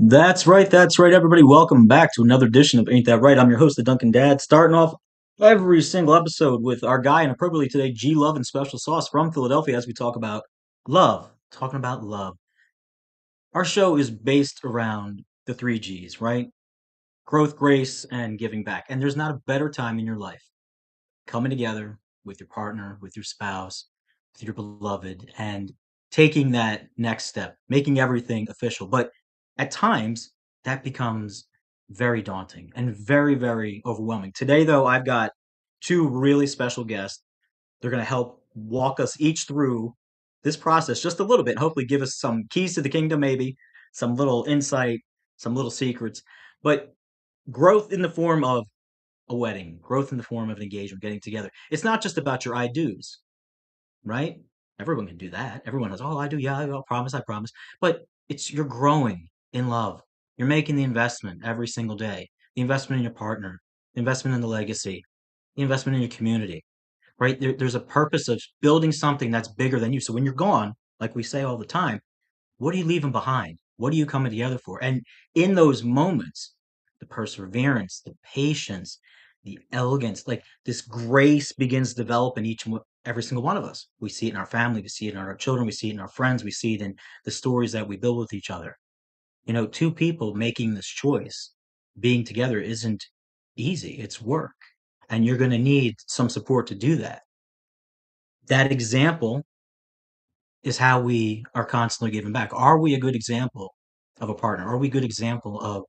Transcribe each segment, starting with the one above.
That's right, everybody. Welcome back to another edition of Ain't That Right? I'm your host, the Duncan Dad, starting off every single episode with our guy, and appropriately today, G Love and Special Sauce from Philadelphia, as we talk about love. Talking about love. Our show is based around the three G's, right? Growth, grace, and giving back. And there's not a better time in your life coming together with your partner, with your spouse, with your beloved, and taking that next step, making everything official. But at times, that becomes very daunting and very, very overwhelming. Today, though, I've got two really special guests. They're going to help walk us each through this process just a little bit, hopefully, give us some keys to the kingdom, maybe some little insight, some little secrets. But growth in the form of a wedding, growth in the form of an engagement, getting together. It's not just about your I do's, right? Everyone can do that. Everyone has, oh, I do, yeah, I promise, I promise. But it's you're growing in love. You're making the investment every single day. The investment in your partner, the investment in the legacy, the investment in your community, right? There's a purpose of building something that's bigger than you. So when you're gone, like we say all the time, what are you leaving behind? What are you coming together for? And in those moments, the perseverance, the patience, the elegance, like this grace begins to develop in every single one of us. We see it in our family, we see it in our children, we see it in our friends, we see it in the stories that we build with each other. You know, two people making this choice, being together isn't easy. It's work. And you're going to need some support to do that. That example is how we are constantly giving back. Are we a good example of a partner? Are we a good example of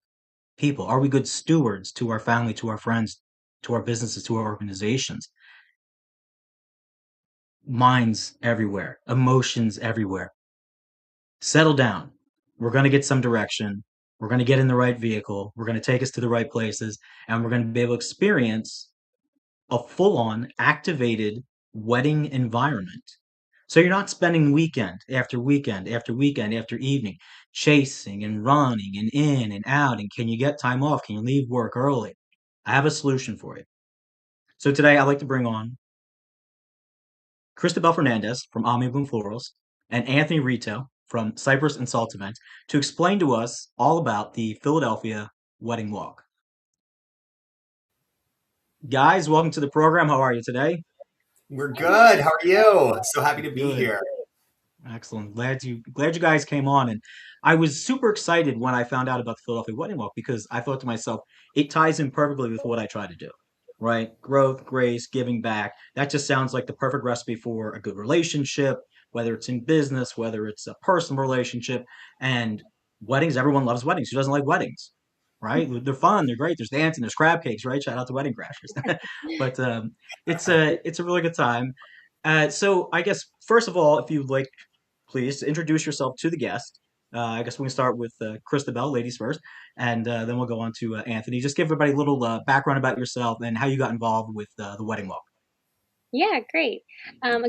people? Are we good stewards to our family, to our friends, to our businesses, to our organizations? Minds everywhere, emotions everywhere. Settle down. We're going to get some direction. We're going to get in the right vehicle. We're going to take us to the right places, and we're going to be able to experience a full on activated wedding environment. So you're not spending weekend after weekend after weekend after evening chasing and running and in and out. And can you get time off? Can you leave work early? I have a solution for you. So today I'd like to bring on Cristobal Fernandez from Ami Bloom Florals and Anthony Rito from Cypress and Salt Events to explain to us all about the Philadelphia Wedding Walk. Guys, welcome to the program. How are you today? We're good. How are you? So happy to be Good. here. Excellent. Glad you guys came on. And I was super excited when I found out about the Philadelphia Wedding Walk because I thought to myself, it ties in perfectly with what I try to do. Right? Growth, grace, giving back. That just sounds like the perfect recipe for a good relationship, whether it's in business, whether it's a personal relationship. And weddings, everyone loves weddings. Who doesn't like weddings? Right? They're fun, they're great. There's dancing, there's crab cakes, right? Shout out to Wedding Crashers. But it's a really good time. So I guess first of all, if you'd like please introduce yourself to the guest. I guess we can start with Christabel, ladies first, and then we'll go on to Anthony. Just give everybody a little background about yourself and how you got involved with the wedding walk. Yeah, great.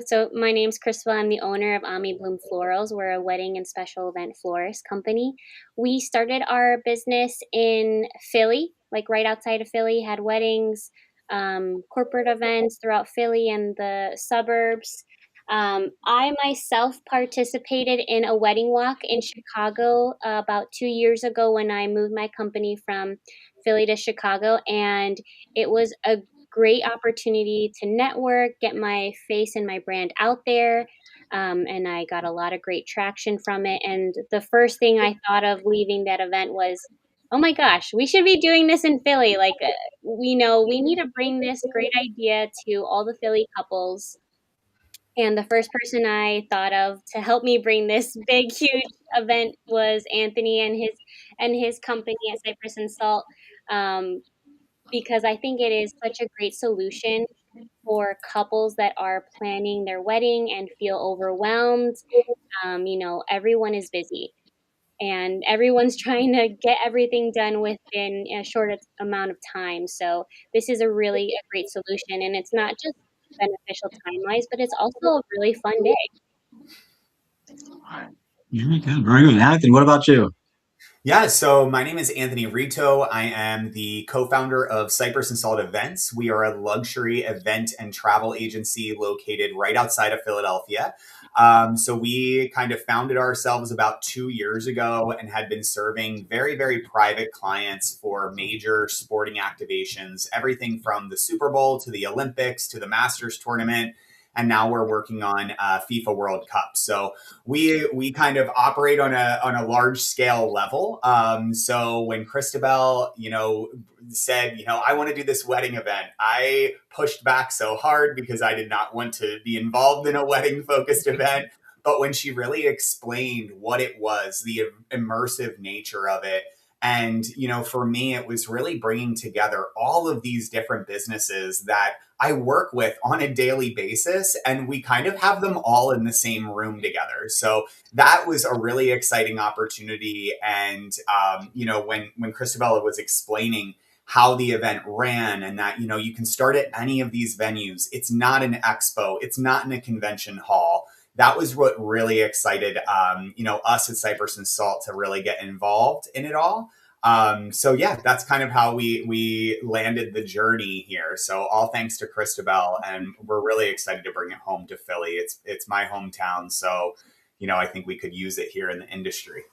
So my name's Crystal. I'm the owner of Ami Bloom Florals. We're a wedding and special event florist company. We started our business in Philly, like right outside of Philly, had weddings, corporate events throughout Philly and the suburbs. I myself participated in a wedding walk in Chicago about 2 years ago when I moved my company from Philly to Chicago, and it was a great opportunity to network, get my face and my brand out there. And I got a lot of great traction from it. And the first thing I thought of leaving that event was oh my gosh, we should be doing this in Philly. Like, we know we need to bring this great idea to all the Philly couples. And the first person I thought of to help me bring this big, huge event was Anthony and his company at Cypress and Salt, because I think it is such a great solution for couples that are planning their wedding and feel overwhelmed. Everyone is busy and everyone's trying to get everything done within a short amount of time. So this is a great solution, and it's not just beneficial time wise, but it's also a really fun day. Very good. Very good. Anthony, what about you? Yeah, so my name is Anthony Rito. I am the co-founder of Cypress and Salt Events. We are a luxury event and travel agency located right outside of Philadelphia. So we kind of founded ourselves about 2 years ago and had been serving very, very private clients for major sporting activations, everything from the Super Bowl to the Olympics to the Masters tournament. And now we're working on FIFA World Cup. So we kind of operate on a large scale level. So when Christabel, said, I want to do this wedding event, I pushed back so hard because I did not want to be involved in a wedding focused event. But when she really explained what it was, the immersive nature of it, and, for me, it was really bringing together all of these different businesses that I work with on a daily basis, and we kind of have them all in the same room together. So that was a really exciting opportunity. And, when Christabella was explaining how the event ran and that, you can start at any of these venues. It's not an expo. It's not in a convention hall. That was what really excited, us at Cypress and Salt to really get involved in it all. So yeah, that's kind of how we landed the journey here. So all thanks to Christabel, and we're really excited to bring it home to Philly. It's my hometown, so I think we could use it here in the industry.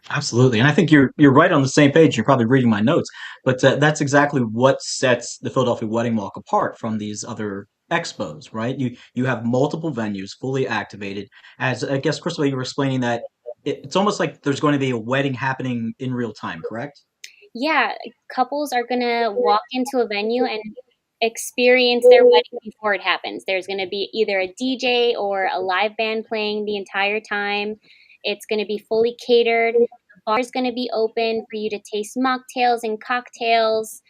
Absolutely, and I think you're right on the same page. You're probably reading my notes, but that's exactly what sets the Philadelphia Wedding Walk apart from these other expos, right? You have multiple venues fully activated. As I guess, Crystal, you were explaining that it's almost like there's going to be a wedding happening in real time, correct? Yeah, couples are gonna walk into a venue and experience their wedding before it happens. There's gonna be either a DJ or a live band playing the entire time. It's gonna be fully catered. The bar is gonna be open for you to taste mocktails and cocktails,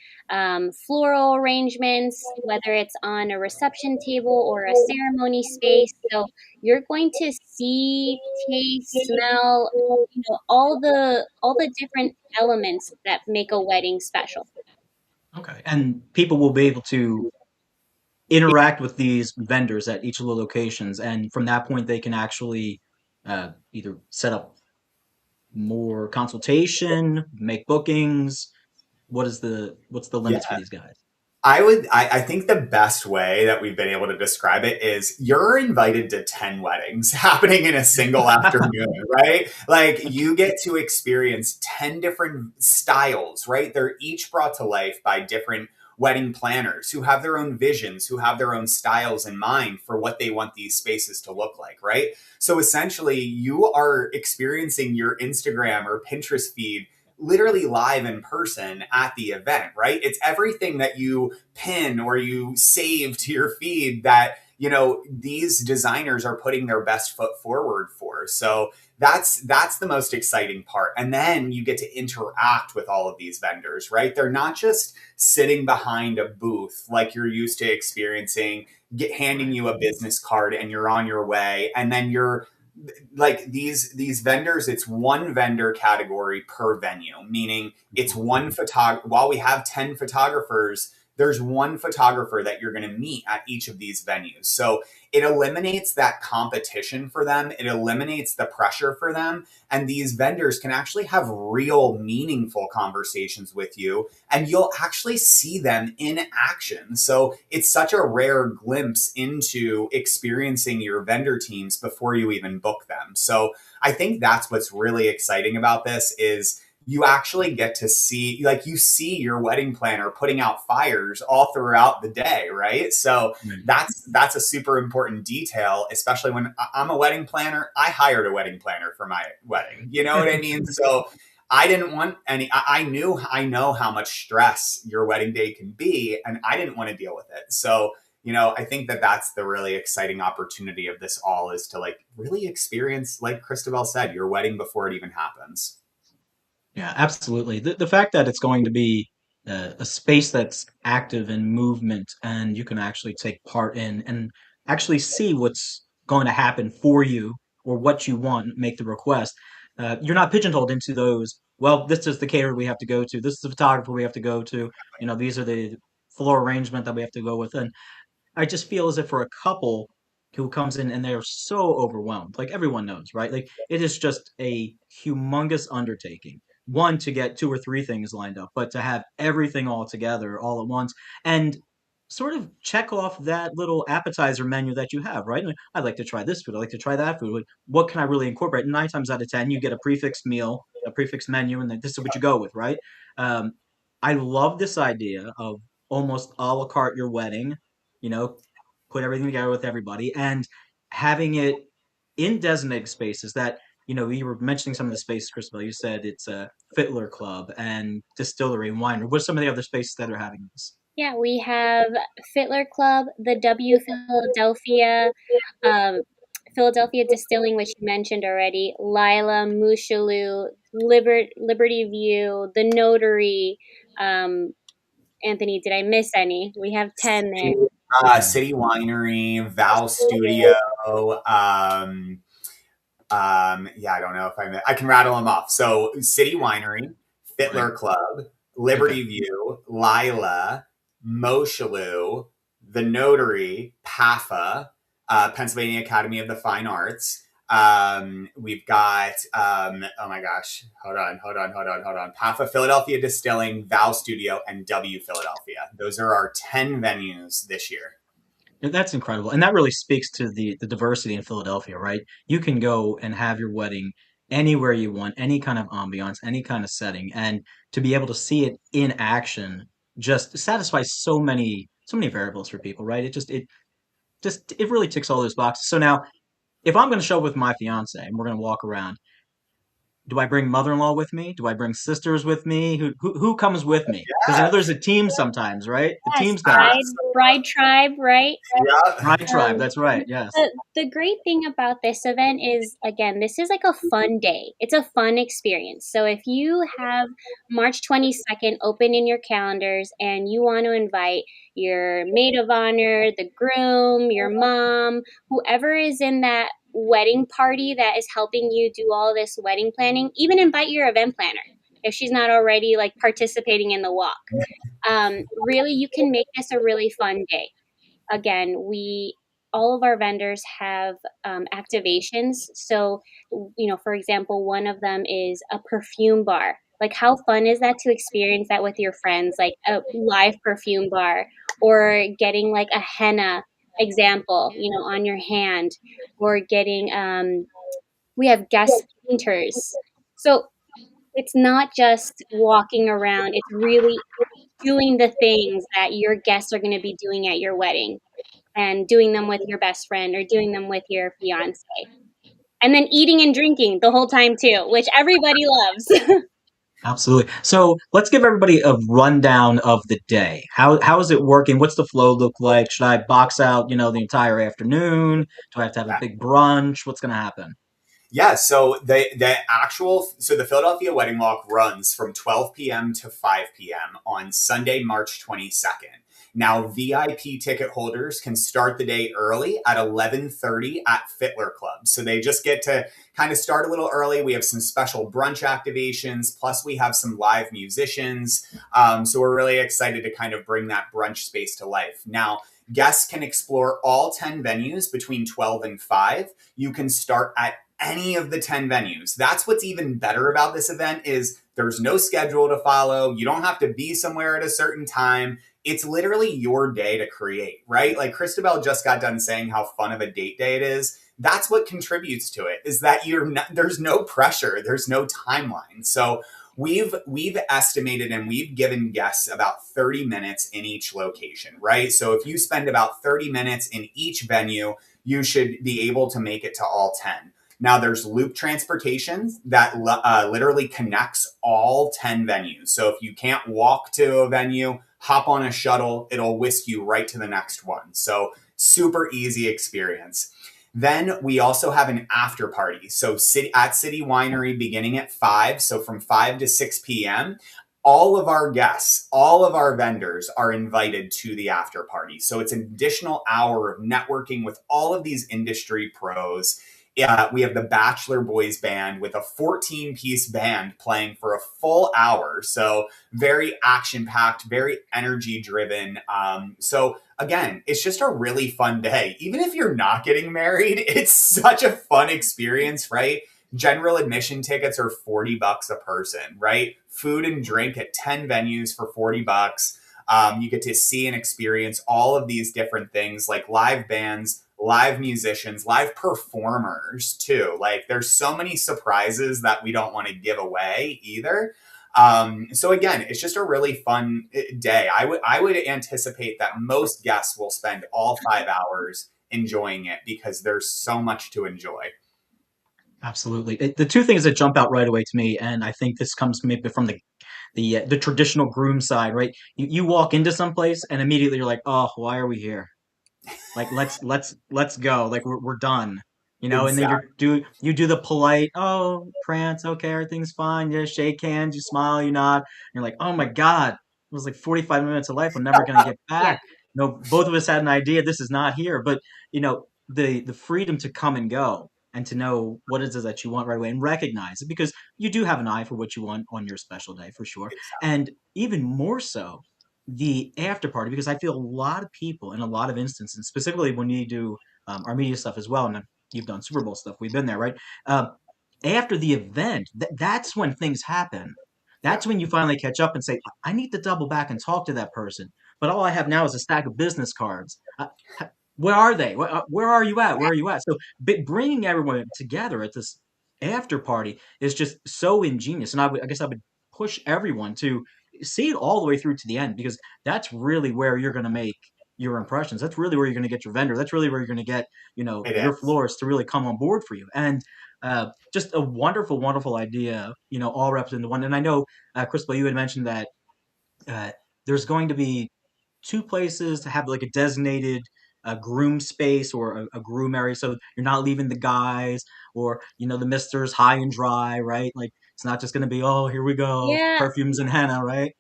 floral arrangements, whether it's on a reception table or a ceremony space. So you're going to see, taste, smell, all the different elements that make a wedding special. Okay, and people will be able to interact with these vendors at each of the locations, and from that point, they can actually either set up more consultation, make bookings. What's the limits for Yeah. these guys? I think the best way that we've been able to describe it is you're invited to 10 weddings happening in a single afternoon, right? Like you get to experience 10 different styles, right? They're each brought to life by different wedding planners who have their own visions, who have their own styles in mind for what they want these spaces to look like, right? So essentially, you are experiencing your Instagram or Pinterest feed literally live in person at the event, right? It's everything that you pin or you save to your feed that, these designers are putting their best foot forward for. So that's the most exciting part. And then you get to interact with all of these vendors, right? They're not just sitting behind a booth like you're used to experiencing, handing you a business card and you're on your way. And then you're like these vendors, it's one vendor category per venue, meaning it's one photographer. While we have 10 photographers, there's one photographer that you're going to meet at each of these venues. So it eliminates that competition for them. It eliminates the pressure for them. And these vendors can actually have real meaningful conversations with you, and you'll actually see them in action. So it's such a rare glimpse into experiencing your vendor teams before you even book them. So I think that's what's really exciting about this is you actually get to see, like you see your wedding planner putting out fires all throughout the day, right? So that's a super important detail, especially when I'm a wedding planner. I hired a wedding planner for my wedding. You know what I mean? So I didn't want any, I know how much stress your wedding day can be, and I didn't want to deal with it. So, I think that that's the really exciting opportunity of this all, is to like really experience, like Christabel said, your wedding before it even happens. Yeah, absolutely. The fact that it's going to be a space that's active in movement and you can actually take part in and actually see what's going to happen for you or what you want, make the request. You're not pigeonholed into those. Well, this is the caterer we have to go to. This is the photographer we have to go to. These are the floor arrangement that we have to go with. And I just feel as if for a couple who comes in and they're so overwhelmed, like everyone knows, right? Like it is just a humongous undertaking. One, to get two or three things lined up, but to have everything all together all at once and sort of check off that little appetizer menu that you have, right? Like, I'd like to try this food. I'd like to try that food. Like, what can I really incorporate? 9 times out of 10, you get a prefixed meal, a prefixed menu, and then this is what you go with, right? Um, I love this idea of almost a la carte your wedding, you know, put everything together with everybody and having it in designated spaces that, you were mentioning some of the spaces, Christabel. You said it's a Fittler Club and Distillery and Winery. What are some of the other spaces that are having this? Yeah, we have Fittler Club, the W Philadelphia, um, Philadelphia Distilling, which you mentioned already, Lila, Mushaloo, Liberty View, the Notary. Um, Anthony, did I miss any? We have 10 there. City Winery, Val Studio. Yeah, I don't know if I can rattle them off. So City Winery, Fittler Right. Club, Liberty Okay. View, Lila, Moshaloo, The Notary, PAFA, Pennsylvania Academy of the Fine Arts. We've got, oh my gosh, hold on. PAFA, Philadelphia Distilling, Val Studio, and W Philadelphia. Those are our 10 venues this year. Yeah, that's incredible. And that really speaks to the diversity in Philadelphia, right? You can go and have your wedding anywhere you want, any kind of ambiance, any kind of setting, and to be able to see it in action just satisfies so many variables for people, right? It really ticks all those boxes. So now, if I'm going to show up with my fiance and we're going to walk around, do I bring mother-in-law with me? Do I bring sisters with me? Who comes with me? Because I know Yeah. there's a team sometimes, right? The Yes, team's coming. Bride Tribe, right? Bride tribe, Um, that's right. Yes. the great thing about this event is, again, this is like a fun day. It's a fun experience. So if you have March 22nd open in your calendars and you want to invite your maid of honor, the groom, your mom, whoever is in that wedding party that is helping you do all this wedding planning, even invite your event planner if she's not already like participating in the walk. Really, you can make this a really fun day. Again, we all of our vendors have activations. So, for example, one of them is a perfume bar. Like, how fun is that to experience that with your friends, like a live perfume bar, or getting like a henna example, on your hand, or getting, we have guest painters. So, it's not just walking around, it's really doing the things that your guests are going to be doing at your wedding and doing them with your best friend or doing them with your fiance. And then eating and drinking the whole time too, which everybody loves. Absolutely. So let's give everybody a rundown of the day. How is it working? What's the flow look like? Should I box out, the entire afternoon? Do I have to have a big brunch? What's going to happen? Yeah, so the Philadelphia Wedding Walk runs from 12 p.m. to 5 p.m. on Sunday, March 22nd. Now, VIP ticket holders can start the day early at 11:30 at Fittler Club. So they just get to kind of start a little early. We have some special brunch activations, plus we have some live musicians. So we're really excited to kind of bring that brunch space to life. Now, guests can explore all 10 venues between 12 and 5. You can start at any of the 10 venues. That's what's even better about this event is there's no schedule to follow. You don't have to be somewhere at a certain time. It's literally your day to create, right? Like Christabel just got done saying how fun of a date day it is. That's what contributes to it, is that there's no pressure, there's no timeline. So we've estimated and we've given guests about 30 minutes in each location, right? So if you spend about 30 minutes in each venue, you should be able to make it to all 10. Now there's Loop Transportation that literally connects all 10 venues. So if you can't walk to a venue, hop on a shuttle, it'll whisk you right to the next one. So super easy experience. Then we also have an after party. So at City Winery beginning at 5, so from 5 to 6 p.m., all of our guests, all of our vendors are invited to the after party. So it's an additional hour of networking with all of these industry pros. We have the Bachelor Boys Band with a 14-piece band playing for a full hour. So very action-packed, very energy-driven. So again, it's just a really fun day. Even if you're not getting married, it's such a fun experience, right? General admission tickets are $40 a person, right? Food and drink at 10 venues for $40. You get to see and experience all of these different things like live bands, live musicians, live performers too. Like there's so many surprises that we don't want to give away either. So again, it's just a really fun day. I would anticipate that most guests will spend all 5 hours enjoying it because there's so much to enjoy. Absolutely. The two things that jump out right away to me, and I think this comes maybe from the traditional groom side, right? You walk into some place and immediately you're like, oh, why are we here? Like let's go. Like we're done. And then Exactly. you do the polite, oh, prance, okay, everything's fine. You shake hands, you smile, you nod. You're like, oh my God, it was like 45 minutes of life I'm never gonna get Yeah. back. Both of us had an idea. This is not here, but the freedom to come and go and to know what it is that you want right away and recognize it because you do have an eye for what you want on your special day for sure. And even more so, the after party, because I feel a lot of people in a lot of instances, specifically when you do our media stuff as well, and you've done Super Bowl stuff, we've been there, right? After the event, that's when things happen. Yeah. That's when you finally catch up and say, I need to double back and talk to that person. But all I have now is a stack of business cards. Where are they? Where are you at? Where are you at? So bringing everyone together at this after party is just so ingenious. And I guess I would push everyone to see it all the way through to the end because that's really where you're going to make your impressions. That's really where you're going to get your vendor. That's really where you're going to get, It your is. florist to really come on board for you. And just a wonderful, wonderful idea, all wrapped into one. And I know, Crystal, you had mentioned that uh, there's going to be two places to have like a designated groom space or a groom area, so you're not leaving the guys or the misters high and dry, right? Like it's not just going to be, oh, here we go, Yeah. perfumes and henna, right?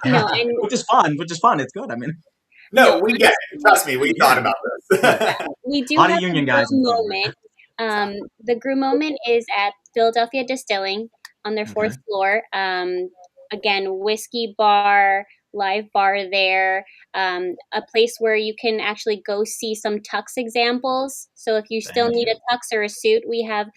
No, and Which is fun. It's good. I mean, no, No, we get it. honestly, Trust me, we yeah, thought about yeah. this. we A do lot of have a union guys groom involved. moment. The groom moment is at Philadelphia Distilling on their Okay. fourth floor. Again, whiskey bar, live bar there, a place where you can actually go see some tux examples. So if you still Thank need you. a tux or a suit, we have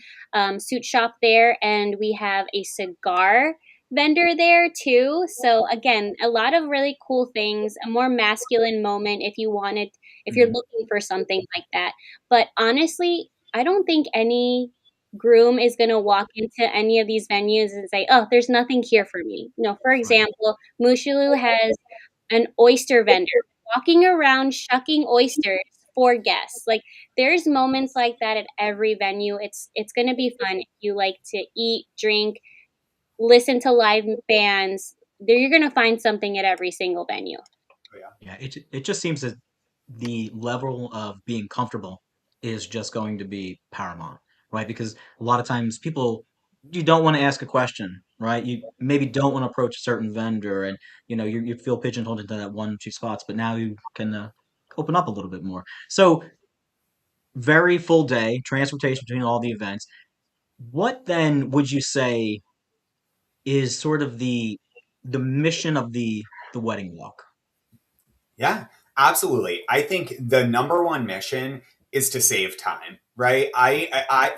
suit shop there, and we have a cigar vendor there too. So again, a lot of really cool things, a more masculine moment if you're Mhm. looking for something like that. But honestly, I don't think any groom is going to walk into any of these venues and say, "Oh, there's nothing here for me." For Right. example, Mushilu has an oyster vendor walking around shucking oysters for guests. Like there's moments like that at every venue. It's going to be fun if you like to eat, drink, listen to live bands. There you're going to find something at every single venue. Yeah, it just seems that the level of being comfortable is just going to be paramount, right? Because a lot of times people you don't want to ask a question, right? You maybe don't want to approach a certain vendor, and you feel pigeonholed into that one or two spots. But now you can open up a little bit more. So very full day transportation between all the events. What then would you say is sort of the mission of the wedding walk? Yeah, absolutely. I think the number one mission is to save time, right?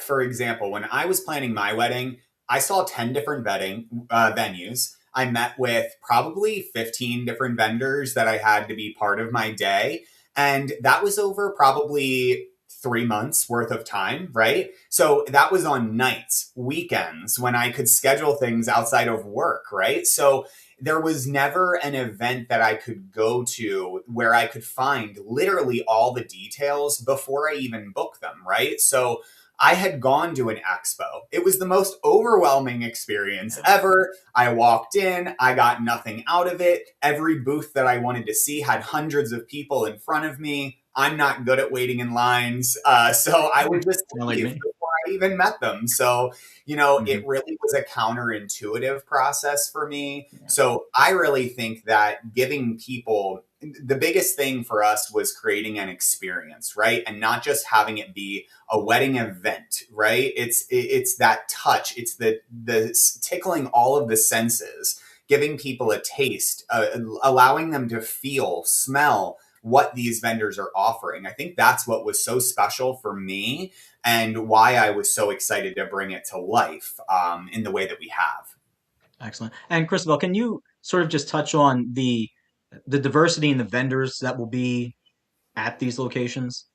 For example, when I was planning my wedding, I saw 10 different venues. I met with probably 15 different vendors that I had to be part of my day. And that was over probably 3 months worth of time, right? So that was on nights, weekends, when I could schedule things outside of work, right? So there was never an event that I could go to where I could find literally all the details before I even book them, right? So I had gone to an expo. It was the most overwhelming experience ever. I walked in, I got nothing out of it. Every booth that I wanted to see had hundreds of people in front of me. I'm not good at waiting in lines. So I would just leave before I even met them. So, it really was a counterintuitive process for me. Yeah. So I really think that giving people, the biggest thing for us was creating an experience, right? And not just having it be a wedding event, right? It's that touch. It's the tickling all of the senses, giving people a taste, allowing them to feel, smell what these vendors are offering. I think that's what was so special for me and why I was so excited to bring it to life in the way that we have. Excellent. And Christabel, can you sort of just touch on the diversity in the vendors that will be at these locations?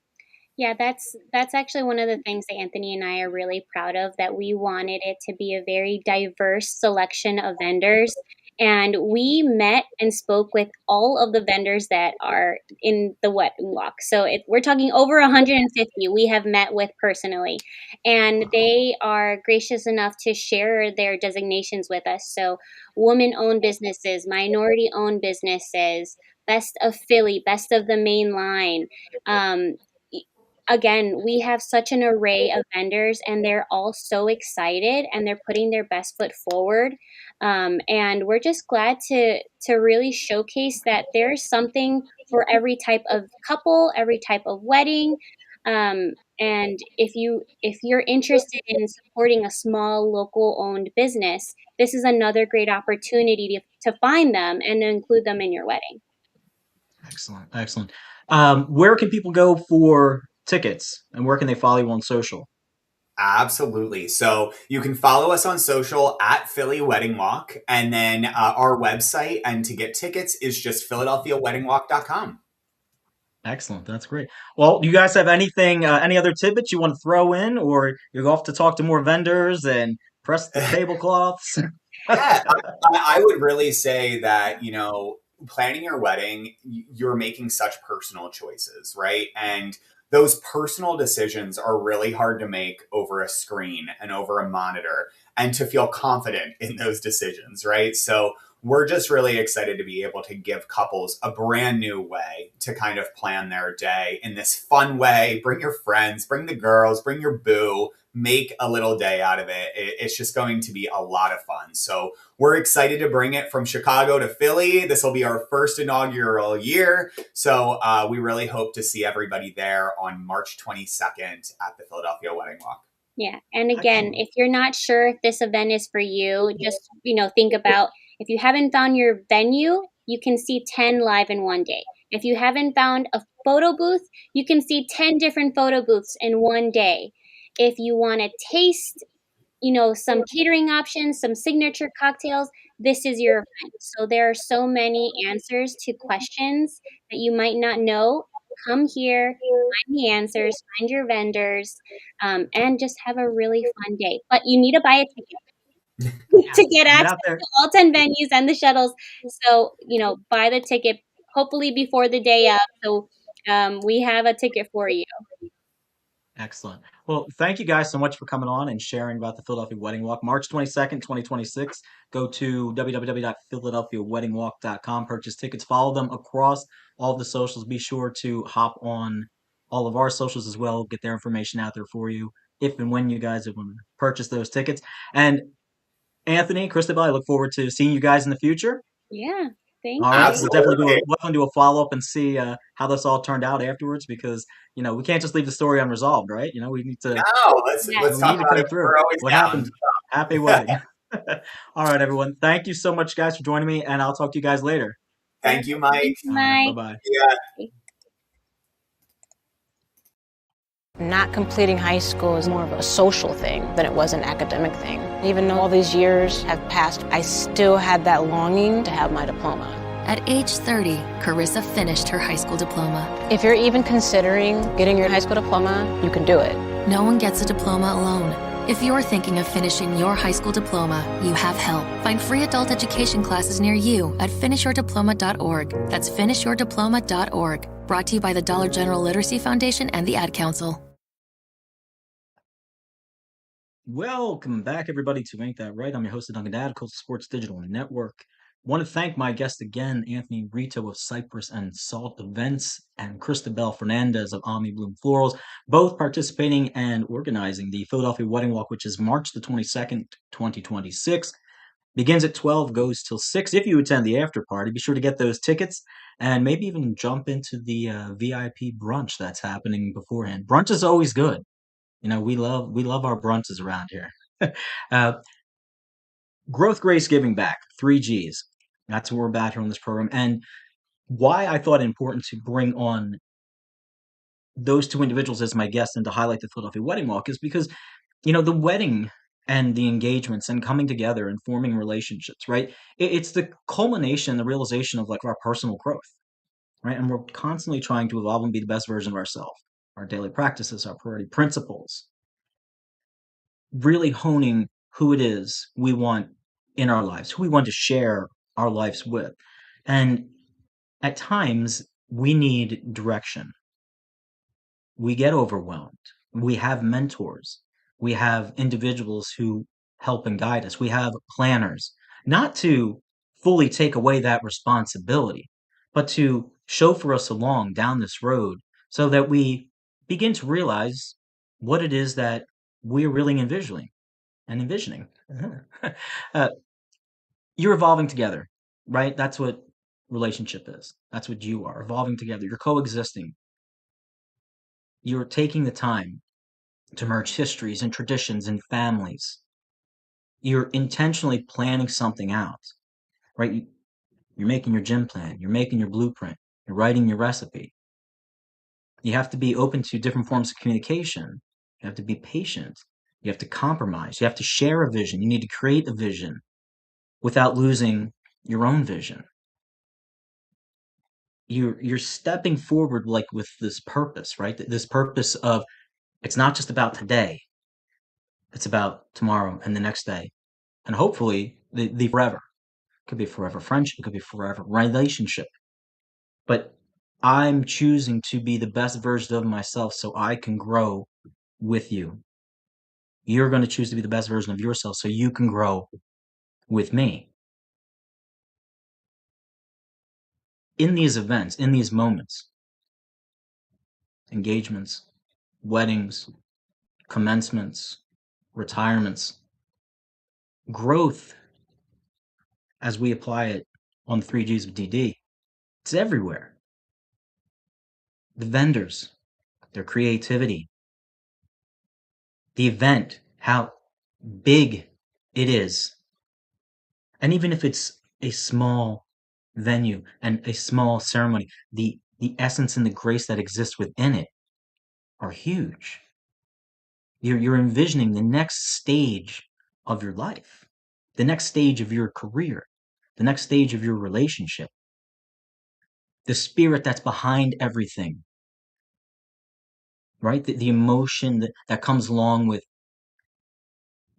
Yeah, that's actually one of the things that Anthony and I are really proud of, that we wanted it to be a very diverse selection of vendors. And we met and spoke with all of the vendors that are in the Wedding Walk. So we're talking over 150 we have met with personally. And they are gracious enough to share their designations with us. So woman-owned businesses, minority-owned businesses, best of Philly, best of the main line. Again, we have such an array of vendors, and they're all so excited, and they're putting their best foot forward. And we're just glad to really showcase that there's something for every type of couple, every type of wedding. And if you're interested in supporting a small local owned business, this is another great opportunity to find them and to include them in your wedding. Excellent. Where can people go for tickets, and where can they follow you on social? Absolutely. So you can follow us on social at Philly Wedding Walk, and then our website and to get tickets is just PhiladelphiaWeddingWalk.com. Excellent. That's great. Well, do you guys have anything, any other tidbits you want to throw in, or you're off to talk to more vendors and press the tablecloths? Yeah, I would really say that, planning your wedding, you're making such personal choices, right? And those personal decisions are really hard to make over a screen and over a monitor, and to feel confident in those decisions, right? So we're just really excited to be able to give couples a brand new way to kind of plan their day in this fun way. Bring your friends, bring the girls, bring your boo, make a little day out of it. It's just going to be a lot of fun. So we're excited to bring it from Chicago to Philly. This will be our first inaugural year. So we really hope to see everybody there on March 22nd at the Philadelphia Wedding Walk. Yeah. And again, if you're not sure if this event is for you, just, think about, if you haven't found your venue, you can see 10 live in one day. If you haven't found a photo booth, you can see 10 different photo booths in one day. If you want to taste, some catering options, some signature cocktails, this is your event. So there are so many answers to questions that you might not know. Come here, find the answers, find your vendors, and just have a really fun day. But you need to buy a ticket to get access to all 10 venues and the shuttles. So, buy the ticket hopefully before the day up. So we have a ticket for you. Excellent. Well, thank you guys so much for coming on and sharing about the Philadelphia Wedding Walk. March 22nd, 2026. Go to www.philadelphiaweddingwalk.com. Purchase tickets. Follow them across all of the socials. Be sure to hop on all of our socials as well. Get their information out there for you if and when you guys want to purchase those tickets. And Anthony, Christabel, I look forward to seeing you guys in the future. Yeah. Thank you. All right, we'll definitely do a follow-up and see how this all turned out afterwards, because, we can't just leave the story unresolved, right? We need to... No, let's talk about it. We're always what happened. Happy wedding. All right, everyone. Thank you so much, guys, for joining me, and I'll talk to you guys later. Thank you, Mike. Bye-bye. Yeah. Not completing high school is more of a social thing than it was an academic thing. Even though all these years have passed, I still had that longing to have my diploma. At age 30, Carissa finished her high school diploma. If you're even considering getting your high school diploma, you can do it. No one gets a diploma alone. If you're thinking of finishing your high school diploma, you have help. Find free adult education classes near you at finishyourdiploma.org. That's finishyourdiploma.org. Brought to you by the Dollar General Literacy Foundation and the Ad Council. Welcome back, everybody, to Ain't That Right? I'm your host, Duncan Dad, Coastal Sports Digital Network. Want to thank my guest again, Anthony Rito of Cypress and Salt Events, and Cristabel Fernandez of Ami Bloom Florals, both participating and organizing the Philadelphia Wedding Walk, which is March the 22nd, 2026. Begins at 12, goes till 6. If you attend the after party, be sure to get those tickets and maybe even jump into the VIP brunch that's happening beforehand. Brunch is always good. We love our brunches around here. uh, Growth, grace, giving back. 3 Gs. That's what we're about here on this program. And why I thought it important to bring on those two individuals as my guests and to highlight the Philadelphia Wedding Walk is because, the wedding and the engagements and coming together and forming relationships, right? It's the culmination, the realization of like our personal growth, right? And we're constantly trying to evolve and be the best version of ourselves, our daily practices, our priority principles, really honing who it is we want in our lives, who we want to share our lives with. And at times, we need direction. We get overwhelmed. We have mentors. We have individuals who help and guide us. We have planners, not to fully take away that responsibility, but to chauffeur us along down this road so that we begin to realize what it is that we're really envisioning. uh, you're evolving together, right? That's what relationship is. That's what you are, evolving together. You're coexisting. You're taking the time to merge histories and traditions and families. You're intentionally planning something out, right? You're making your gym plan. You're making your blueprint. You're writing your recipe. You have to be open to different forms of communication. You have to be patient. You have to compromise. You have to share a vision. You need to create a vision without losing your own vision. You're stepping forward like with this purpose, right? This purpose of it's not just about today, it's about tomorrow and the next day, and hopefully the forever. It could be forever friendship, it could be forever relationship. But I'm choosing to be the best version of myself so I can grow with you. You're going to choose to be the best version of yourself so you can grow with me. In these events, in these moments, engagements, weddings, commencements, retirements, growth, as we apply it on the 3 Gs of DD, it's everywhere. The vendors, their creativity, the event, how big it is. And even if it's a small venue and a small ceremony, the essence and the grace that exists within it are huge. You're envisioning the next stage of your life, the next stage of your career, the next stage of your relationship, the spirit that's behind everything, right? The emotion that comes along with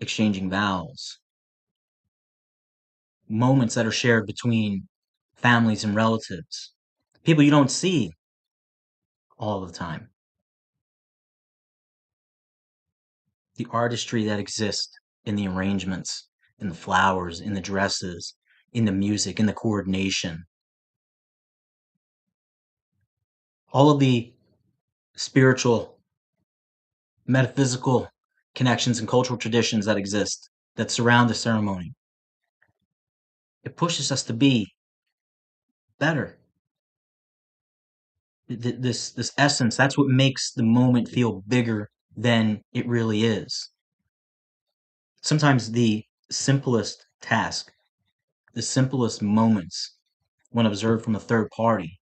exchanging vows, moments that are shared between families and relatives, people you don't see all the time. The artistry that exists in the arrangements, in the flowers, in the dresses, in the music, in the coordination. All of the spiritual, metaphysical connections and cultural traditions that exist that surround the ceremony. It pushes us to be better. This essence, that's what makes the moment feel bigger than it really is. Sometimes the simplest task, the simplest moments, when observed from a third party,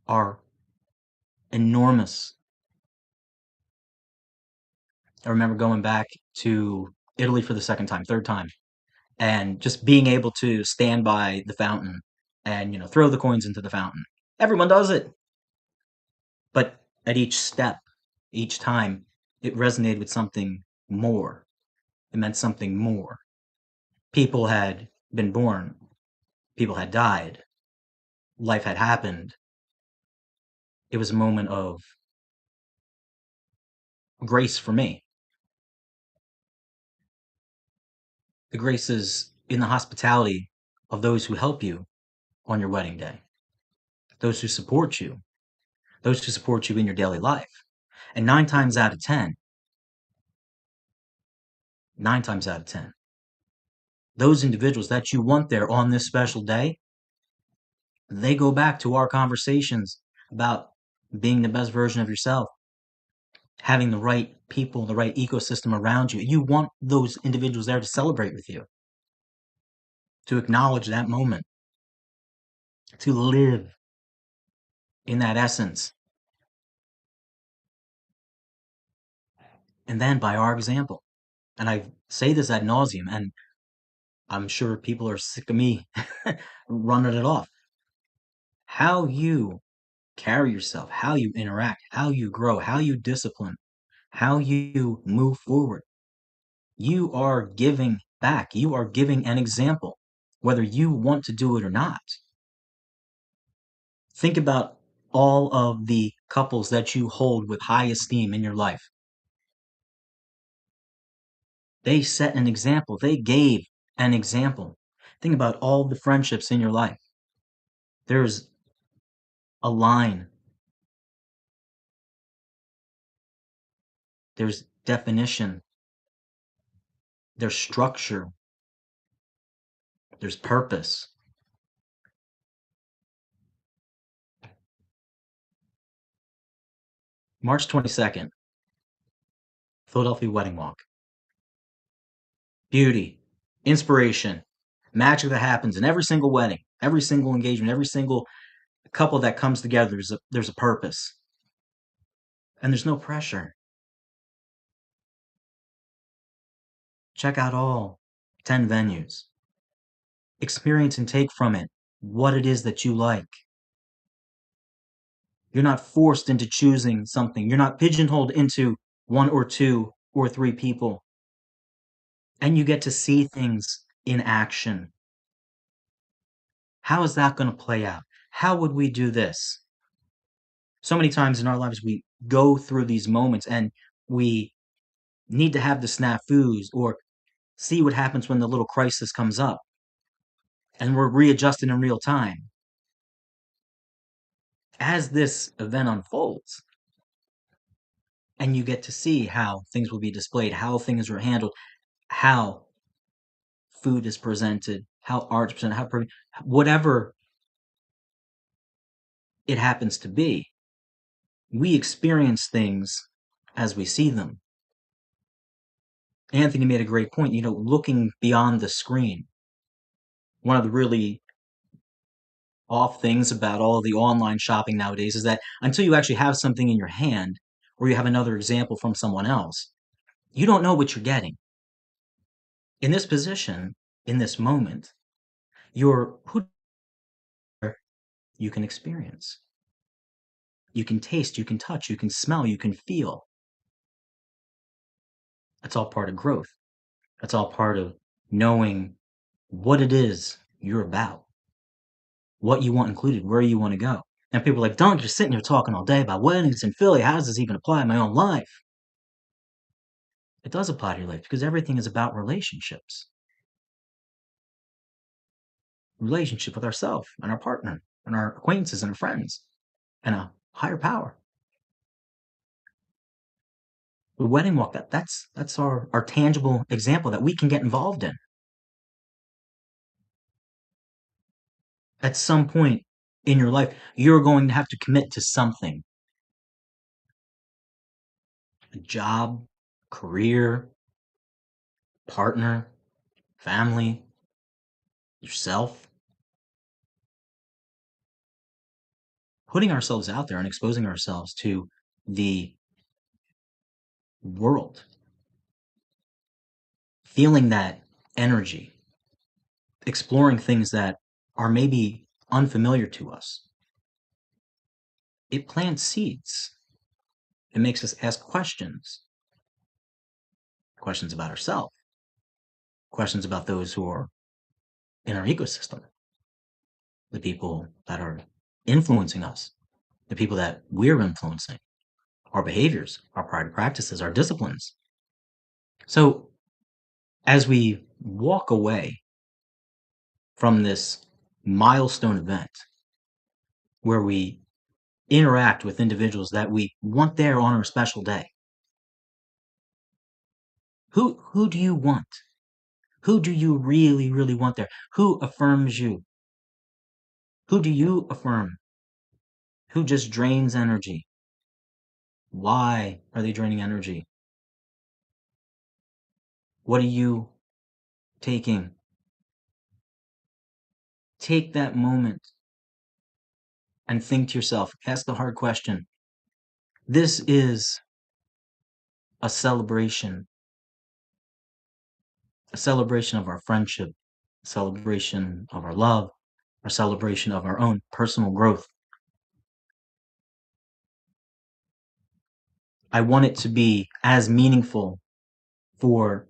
are enormous. I remember going back to Italy for the third time, and just being able to stand by the fountain and, throw the coins into the fountain. Everyone does it. But at each step, each time, it resonated with something more. It meant something more. People had been born. People had died. Life had happened. It was a moment of grace for me. The grace is in the hospitality of those who help you on your wedding day, those who support you in your daily life. And 9 times out of 10, those individuals that you want there on this special day, they go back to our conversations about being the best version of yourself, having the right people, the right ecosystem around you. You want those individuals there to celebrate with you, to acknowledge that moment, to live in that essence. And then by our example, and I say this ad nauseum, and I'm sure people are sick of me running it off. How you carry yourself, how you interact, how you grow, how you discipline, how you move forward. You are giving back. You are giving an example, whether you want to do it or not. Think about all of the couples that you hold with high esteem in your life. They set an example. They gave an example. Think about all the friendships in your life. There's a line. There's definition. There's structure. There's purpose. March 22nd, Philadelphia Wedding Walk. Beauty, inspiration, magic that happens in every single wedding, every single engagement, every single couple that comes together. There's a purpose. And there's no pressure. Check out all 10 venues. Experience and take from it what it is that you like. You're not forced into choosing something. You're not pigeonholed into 1 or 2 or 3 people. And you get to see things in action. How is that going to play out? How would we do this? So many times in our lives, we go through these moments and we need to have the snafus or see what happens when the little crisis comes up. And we're readjusting in real time. As this event unfolds, and you get to see how things will be displayed, how things are handled, how food is presented, how art is presented, whatever it happens to be, we experience things as we see them. Anthony made a great point, looking beyond the screen. One of the really off things about all of the online shopping nowadays is that until you actually have something in your hand or you have another example from someone else, you don't know what you're getting. In this position, in this moment, you can experience. You can taste, you can touch, you can smell, you can feel. That's all part of growth. That's all part of knowing what it is you're about, what you want included, where you want to go. And people are like, Dunk, you're sitting here talking all day about weddings in Philly. How does this even apply in my own life? It does apply to your life because everything is about relationships. Relationship with ourselves and our partner and our acquaintances and our friends and a higher power. The wedding walk, that's our tangible example that we can get involved in. At some point in your life, you're going to have to commit to something. A job, career, partner, family, yourself. Putting ourselves out there and exposing ourselves to the world. Feeling that energy. Exploring things that are maybe unfamiliar to us. It plants seeds. It makes us ask questions. Questions about ourselves. Questions about those who are in our ecosystem. The people that are influencing us. The people that we're influencing. our behaviors, our prior practices, our disciplines. So as we walk away from this milestone event where we interact with individuals that we want there on our special day, who do you want? Who do you really, really want there? Who affirms you? Who do you affirm? Who just drains energy? Why are they draining energy? What are you taking? Take that moment and think to yourself, ask the hard question. This is a celebration of our friendship, a celebration of our love, a celebration of our own personal growth. I want it to be as meaningful for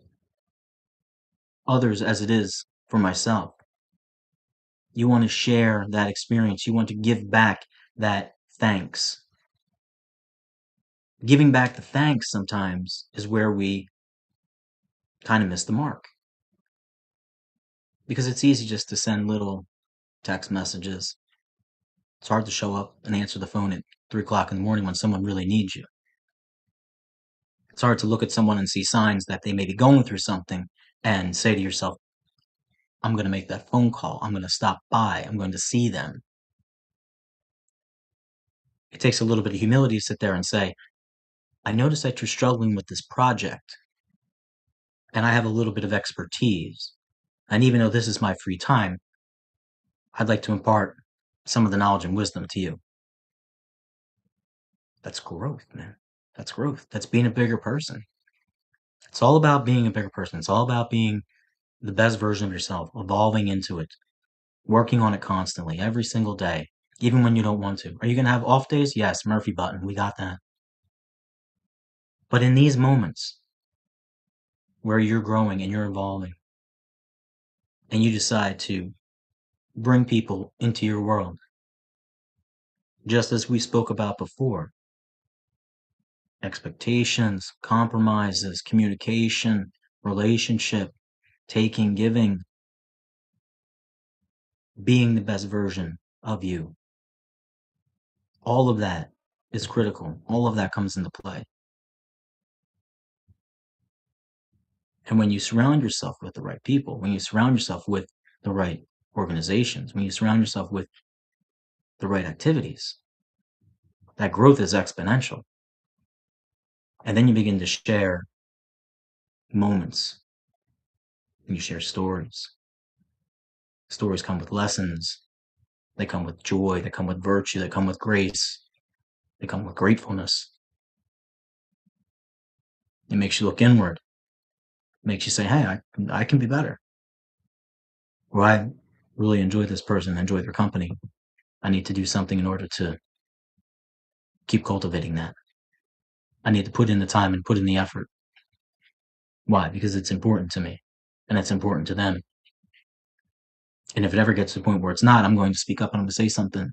others as it is for myself. You want to share that experience. You want to give back that thanks. Giving back the thanks sometimes is where we kind of miss the mark. Because it's easy just to send little text messages. It's hard to show up and answer the phone at 3 o'clock in the morning when someone really needs you. It's hard to look at someone and see signs that they may be going through something and say to yourself, I'm going to make that phone call. I'm going to stop by. I'm going to see them. It takes a little bit of humility to sit there and say, I notice that you're struggling with this project, and I have a little bit of expertise. And even though this is my free time, I'd like to impart some of the knowledge and wisdom to you. That's growth, man. That's growth. That's being a bigger person. It's all about being a bigger person. It's all about being the best version of yourself, evolving into it, working on it constantly, every single day, even when you don't want to. Are you going to have off days? Yes, Murphy button. We got that. But in these moments where you're growing and you're evolving, and you decide to bring people into your world, just as we spoke about before, expectations, compromises, communication, relationship, taking, giving, being the best version of you. All of that is critical. All of that comes into play. And when you surround yourself with the right people, when you surround yourself with the right organizations, when you surround yourself with the right activities, that growth is exponential. And then you begin to share moments, and you share stories. Stories come with lessons. They come with joy. They come with virtue. They come with grace. They come with gratefulness. It makes you look inward. It makes you say, hey, I can be better. Or I really enjoy this person, enjoy their company. I need to do something in order to keep cultivating that. I need to put in the time and put in the effort. Why? Because it's important to me, and it's important to them. And if it ever gets to the point where it's not, I'm going to speak up and I'm going to say something.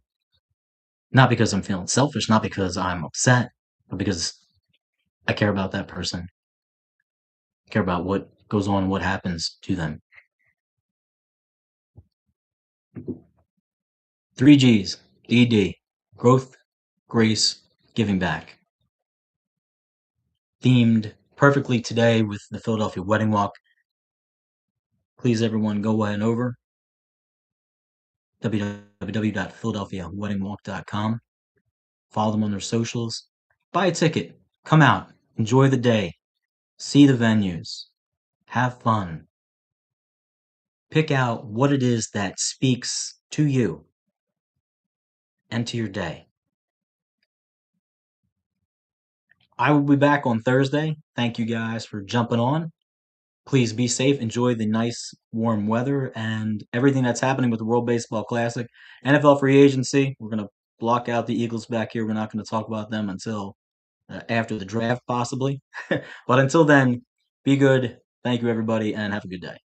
Not because I'm feeling selfish, not because I'm upset, but because I care about that person. I care about what goes on, what happens to them. 3 G's, DD, growth, grace, giving back. Themed perfectly today with the Philadelphia Wedding Walk. Please, everyone, go ahead and over www.philadelphiaweddingwalk.com. Follow them on their socials. Buy a ticket. Come out. Enjoy the day. See the venues. Have fun. Pick out what it is that speaks to you and to your day. I will be back on Thursday. Thank you guys for jumping on. Please be safe. Enjoy the nice warm weather and everything that's happening with the World Baseball Classic. NFL free agency. We're going to block out the Eagles back here. We're not going to talk about them until after the draft, possibly. But until then, be good. Thank you, everybody, and have a good day.